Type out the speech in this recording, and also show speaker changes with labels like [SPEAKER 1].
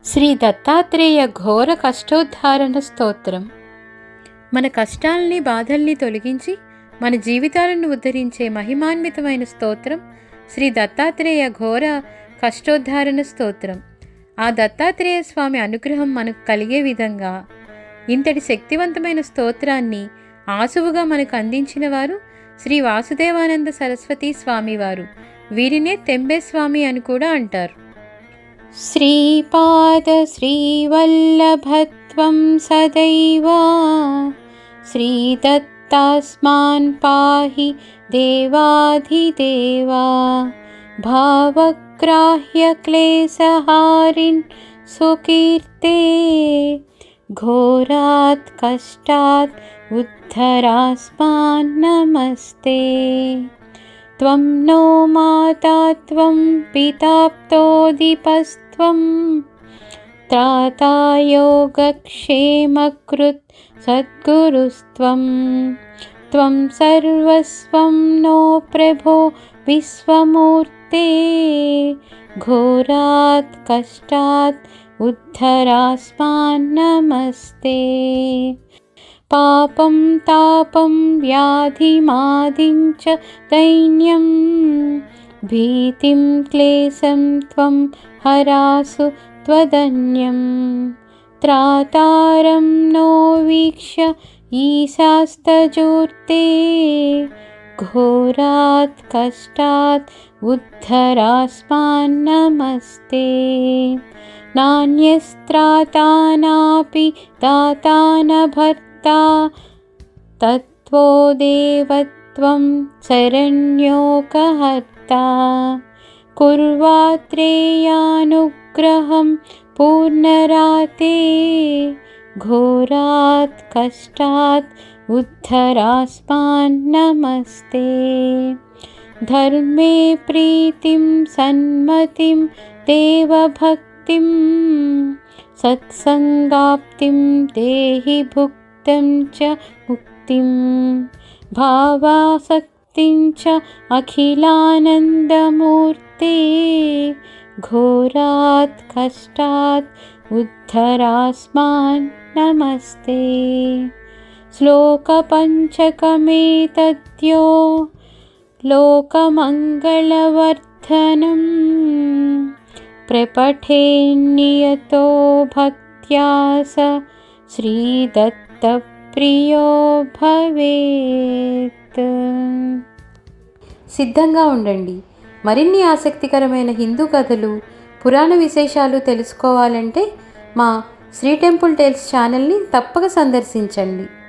[SPEAKER 1] శ్రీ దత్తాత్రేయ ఘోర కష్టోద్ధారణ స్తోత్రం. మన కష్టాల్ని బాధల్ని తొలగించి మన జీవితాలను ఉద్ధరించే మహిమాన్వితమైన స్తోత్రం శ్రీ దత్తాత్రేయ ఘోర కష్టోద్ధారణ స్తోత్రం. ఆ దత్తాత్రేయ స్వామి అనుగ్రహం మనకు కలిగే విధంగా ఇంతటి శక్తివంతమైన స్తోత్రాన్ని ఆసువుగా మనకు అందించిన వారు శ్రీ వాసుదేవానంద సరస్వతీ స్వామివారు. వీరినే తెంబే స్వామి అని కూడా అంటారు. శ్రీపాద శ్రీవల్లభత్వం సదైవ శ్రీదత్తాస్మాన్ పాహి దేవాధిదేవా భావగ్రాహ్య క్లేశహారిన్ సుకీర్తే ఘోరాత్ కష్టాత్ ఉద్ధరాస్మాన్ నమస్తే. త్వం నో మాతా త్వం పితాప్తోదిపస్త్వం త్రాతా యోగక్షేమకృత్ సద్గురుస్త్వం. త్వం సర్వస్వం నో ప్రభో విశ్వమూర్తే ఘోరాత్ కష్టాత్ ఉద్ధరాస్మాన్ నమస్తే. పాపం తాపం వ్యాధిమాదించ దైన్యం భీతిం క్లేశం త్వం హరాసు త్వదన్యం. త్రాతారం నో వీక్ష్య ఈశాస్తజూర్తే ఘోరాత్ కష్టాత్ ఉద్ధరాస్మాన్ నమస్తే. నాన్యస్త్రాతానాపి దాతాన భర్తా తత్వోదేవత్వం శరణ్యోకహర్తా. కుర్వాత్రేయానుగ్రహం పూర్ణరాతే ఘోరాత్ కష్టాత్ ఉద్ధరాస్మాన్ నమస్తే. ధర్మే ప్రీతిం సన్మతిం దేవభక్తిం సత్సంగాప్తిం దేహి భుక్తం చ ముక్తిం. భావాసక్తిం చ అఖిలానందమూర్తే ఘోరాత్ కష్టాత్ ఉద్ధరాస్మాన్ నమస్తే. శ్లోకపంచకమేతద్యో లోకమంగళవర్ధనం ప్రపఠేన్నియతో భక్త్యా స శ్రీదత్తప్రియో భవేత్. సిద్ధంగా ఉండండి. మరిన్ని ఆసక్తికరమైన హిందూ కథలు, పురాణ విశేషాలు తెలుసుకోవాలంటే మా శ్రీ టెంపుల్ టేల్స్ ఛానల్ని తప్పక సందర్శించండి.